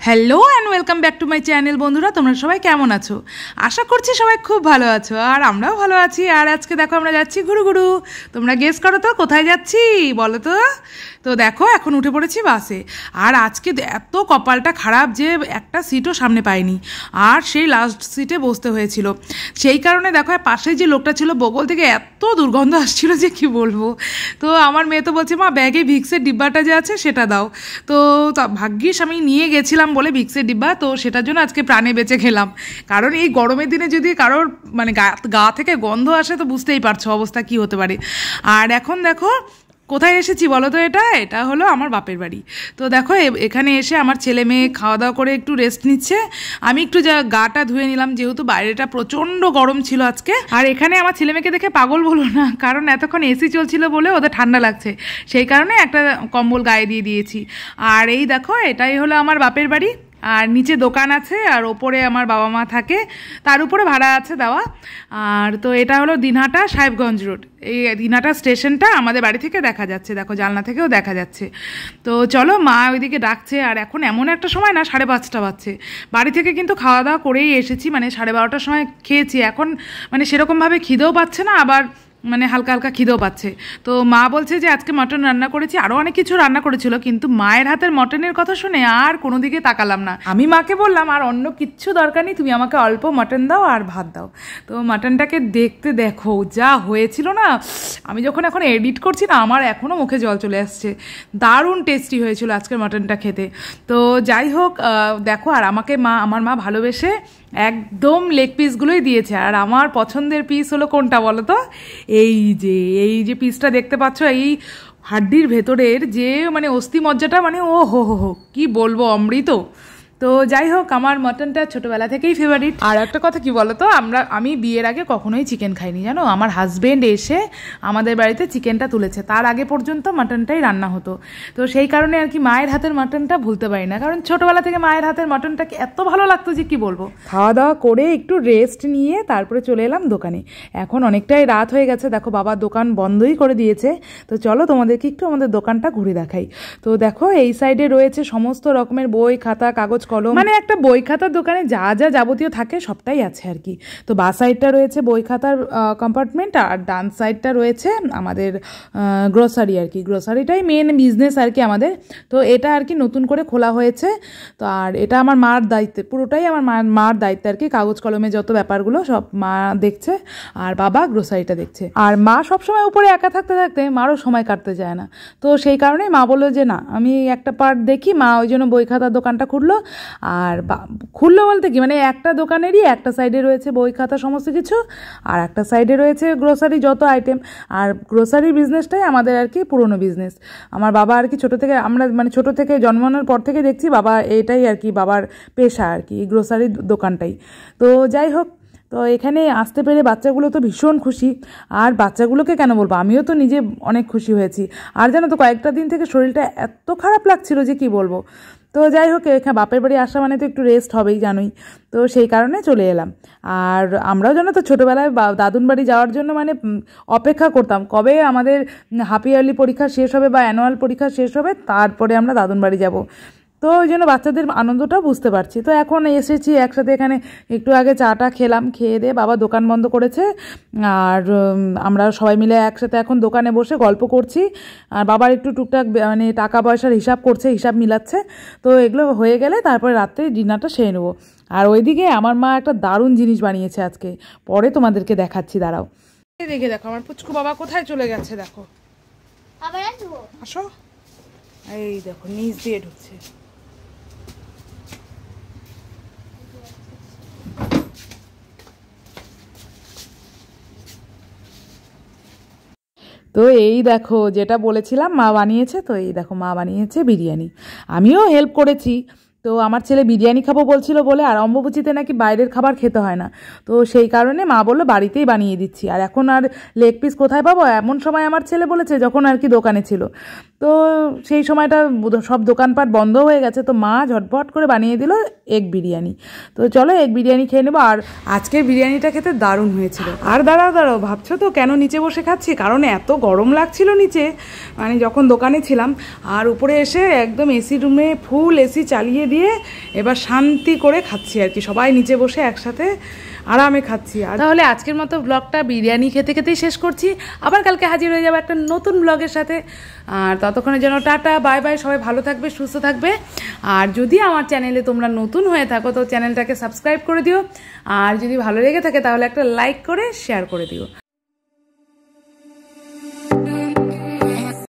Hello and welcome back to my channel. বন্ধুরা, তোমরা সবাই কেমন আছো? আশা করছি সবাই খুব ভালো আছো, আর আমরাও ভালো আছি। আর আজকে দেখো আমরা যাচ্ছি ঘুরু ঘুরু। তোমরা গেস করো তো কোথায় যাচ্ছি, বলো তো। তো দেখো এখন উঠে পড়েছি বাসে। আর আজকে এত কপালটা খারাপ যে একটা সিটও সামনে পাইনি, আর সেই লাস্ট সিটে বসতে হয়েছিল। সেই কারণে দেখো পাশে যে লোকটা ছিল বগল থেকে এত দুর্গন্ধ আসছিল যে কি বলবো। তো আমার মেয়ে তো বলছে, মা ব্যাগে ভিক্সের ডিব্বাটা যে আছে সেটা দাও। তো ভাগ্যিস আমি নিয়ে গেছিলাম বলে ভিক্সের ডিব্বা, তো সেটার জন্য আজকে প্রাণে বেঁচে খেলাম। কারণ এই গরমের দিনে যদি কারোর মানে গা থেকে গন্ধ আসে তো বুঝতেই পারছো অবস্থা কি হতে পারে। আর এখন দেখো কোথায় এসেছি বলো তো। এটা হলো আমার বাপের বাড়ি। তো দেখো এখানে এসে আমার ছেলে মেয়ে খাওয়া দাওয়া করে একটু রেস্ট নিচ্ছে। আমি একটু গাটা ধুয়ে নিলাম, যেহেতু বাইরেটা প্রচণ্ড গরম ছিল আজকে। আর এখানে আমার ছেলে মেয়েকে দেখে পাগল বলো না, কারণ এতক্ষণ এসি চলছিল বলে ওদের ঠান্ডা লাগছে, সেই কারণে একটা কম্বল গায়ে দিয়ে দিয়েছি। আর এই দেখো এটাই হলো আমার বাপের বাড়ি। আর নিচে দোকান আছে, আর ওপরে আমার বাবা মা থাকে, তার উপরে ভাড়া আছে দেওয়া। আর তো এটা হলো দিনহাটা সাহেবগঞ্জ রোড। এই দিনহাটা স্টেশনটা আমাদের বাড়ি থেকে দেখা যাচ্ছে, দেখো জানলা থেকেও দেখা যাচ্ছে। তো চলো, মা ওইদিকে ডাকছে। আর এখন এমন একটা সময় না, 5:30 বাজছে। বাড়ি থেকে কিন্তু খাওয়া দাওয়া করেই এসেছি, মানে 12:30টার সময় খেয়েছি। এখন মানে সেরকমভাবে খিদেও পাচ্ছে না, আবার মানে হালকা হালকা খিদেও পাচ্ছে। তো মা বলছে যে আজকে মটন রান্না করেছি, আরও অনেক কিছু রান্না করেছিল, কিন্তু মায়ের হাতের মটনের কথা শুনে আর কোনো দিকে তাকালাম না। আমি মাকে বললাম আর অন্য কিচ্ছু দরকার নেই, তুমি আমাকে অল্প মটন দাও আর ভাত দাও। তো মটনটাকে দেখতে দেখো যা হয়েছিল না, আমি যখন এখন এডিট করছি না আমার এখনও মুখে জল চলে আসছে। দারুণ টেস্টি হয়েছিল আজকের মটনটা খেতে। তো যাই হোক, দেখো আর আমাকে আমার মা ভালোবেসে একদম লেগ পিসগুলোই দিয়েছে। আর আমার পছন্দের পিস হলো কোনটা বলো তো, এই যে পিসটা দেখতে পাচ্ছ, এই হাড্ডির ভেতরের যে মানে অস্থি মজ্জাটা, মানে ও হো কি বলবো, অমৃত। তো যাই হোক, আমার মটনটা ছোটোবেলা থেকেই ফেভারিট। আর একটা কথা কি বলো তো, আমি বিয়ের আগে কখনোই চিকেন খাইনি জানো। আমার হাজব্যান্ড এসে আমাদের বাড়িতে চিকেনটা তুলেছে, তার আগে পর্যন্ত মটনটাই রান্না হতো। তো সেই কারণে আর কি মায়ের হাতের মটনটা ভুলতে পারি না, কারণ ছোটোবেলা থেকে মায়ের হাতের মটনটাকে এত ভালো লাগতো যে কি বলবো। খাওয়া দাওয়া করে একটু রেস্ট নিয়ে তারপরে চলে এলাম দোকানে। এখন অনেকটাই রাত হয়ে গেছে, দেখো বাবা দোকান বন্ধই করে দিয়েছে। তো চলো তোমাদেরকে একটু আমাদের দোকানটা ঘুরে দেখাই। তো দেখো এই সাইডে রয়েছে সমস্ত রকমের বই খাতা কাগজ কলম, মানে একটা বই খাতার দোকানে যা যা যাবতীয় থাকে সবটাই আছে আর কি। তো বাঁ সাইডটা রয়েছে বই খাতার কম্পার্টমেন্ট, আর ডান সাইডটা রয়েছে আমাদের গ্রোসারি আর কি। গ্রোসারিটাই মেন বিজনেস আর কি আমাদের। তো এটা আর কি নতুন করে খোলা হয়েছে। তো আর এটা আমার মার দায়িত্বে, পুরোটাই আমার মার দায়িত্বে আর কি। কাগজ কলমে যত ব্যাপারগুলো সব মা দেখছে, আর বাবা গ্রোসারিটা দেখছে। আর মা সবসময় উপরে একা থাকতে থাকতে মারও সময় কাটতে চায় না। তো সেই কারণেই মা বললো যে না, আমি একটা পার্ট দেখি। মা ওই জন্য বই খাতার দোকানটা খুললো। আর খুললো বলতে কি, মানে একটা দোকানেরই একটা সাইডে রয়েছে বই খাতা সমস্ত কিছু, আর একটা সাইডে রয়েছে গ্রোসারি যত আইটেম। আর গ্রোসারি বিজনেসটাই আমাদের আর কি পুরনো বিজনেস। আমার বাবা আর কি ছোটো থেকে, আমরা মানে ছোটো থেকে জন্মানোর পর থেকে দেখছি বাবা এটাই আর কি বাবার পেশা আর কি, গ্রোসারির দোকানটাই। তো যাই হোক, তো এখানে আসতে পেরে বাচ্চাগুলো তো ভীষণ খুশি। আর বাচ্চাগুলোকে কেন বলবো, আমিও তো নিজে অনেক খুশি হয়েছি। আর জানো তো কয়েকটা দিন থেকে শরীরটা এত খারাপ লাগছিল যে কি বলবো। তো যাই হোক, এখানে বাপের বাড়ি আসা মানে তো একটু রেস্ট হবেই জানোই। তো সেই কারণে চলে এলাম। আর আমরাও জানো তো ছোটোবেলায় দাদুন বাড়ি যাওয়ার জন্য মানে অপেক্ষা করতাম কবে আমাদের হাফ ইয়ারলি পরীক্ষা শেষ হবে বা অ্যানুয়াল পরীক্ষা শেষ হবে, তারপরে আমরা দাদুন বাড়ি যাব। তো ওই জন্য বাচ্চাদের আনন্দটাও বুঝতে পারছি। তো এখন এসেছি একসাথে এখানে, একটু আগে চাটা খেলাম, খেয়ে দিয়ে বাবা দোকান বন্ধ করেছে। আর আমরা সবাই মিলে একসাথে এখন দোকানে বসে গল্প করছি। আর বাবার একটু টুকটাক মানে টাকা পয়সার হিসাব করছে, হিসাব মিলাচ্ছে। তো এগুলো হয়ে গেলে তারপরে রাত্রে ডিনারটা সেরে নেবো। আর ওইদিকে আমার মা একটা দারুণ জিনিস বানিয়েছে আজকে, পরে তোমাদেরকে দেখাচ্ছি, দাঁড়াও। দেখে দেখো আমার পুচকু বাবা কোথায় চলে গেছে, দেখো আসো। এই দেখো নিচ দিয়ে ঢুকছে। তো এই দেখো যেটা বলেছিলাম মা বানিয়েছে। তো এই দেখো মা বানিয়েছে বিরিয়ানি, আমিও হেল্প করেছি। তো আমার ছেলে বিরিয়ানি খাবো বলছিল বলে, আর অম্বুবাচিতে নাকি বাইরের খাবার খেতে হয় না। তো সেই কারণে মা বললো বাড়িতেই বানিয়ে দিচ্ছি। আর এখন আর লেগ পিস কোথায় পাবো, এমন সময় আমার ছেলে বলেছে যখন আর কি দোকানে ছিল। তো সেই সময়টা সব দোকানপাট বন্ধ হয়ে গেছে। তো মা ঝটপট করে বানিয়ে দিল এগ বিরিয়ানি। তো চলো এগ বিরিয়ানি খেয়ে নেবো। আর আজকের বিরিয়ানিটা খেতে দারুণ হয়েছিল। আর দাঁড়াও ভাবছো তো কেন নিচে বসে খাচ্ছি? কারণ এত গরম লাগছিল নিচে, মানে যখন দোকানে ছিলাম। আর উপরে এসে একদম এসি রুমে ফুল এসি চালিয়ে দিয়ে এবার শান্তি করে খাচ্ছি আর কি, সবাই নিচে বসে একসাথে আরামে খাচ্ছি। আর তাহলে আজকের মতো ব্লগটা বিরিয়ানি খেতে খেতেই শেষ করছি। আবার কালকে হাজির হয়ে যাবো একটা নতুন ব্লগের সাথে। আর ততক্ষণের জন্য টাটা, বাই বাই, সবাই ভালো থাকবে, সুস্থ থাকবে। আর যদি আমার চ্যানেলে তোমরা নতুন হয়ে থাকো তো চ্যানেলটাকে সাবস্ক্রাইব করে দিও। আর যদি ভালো লেগে থাকে তাহলে একটা লাইক করে শেয়ার করে দিও।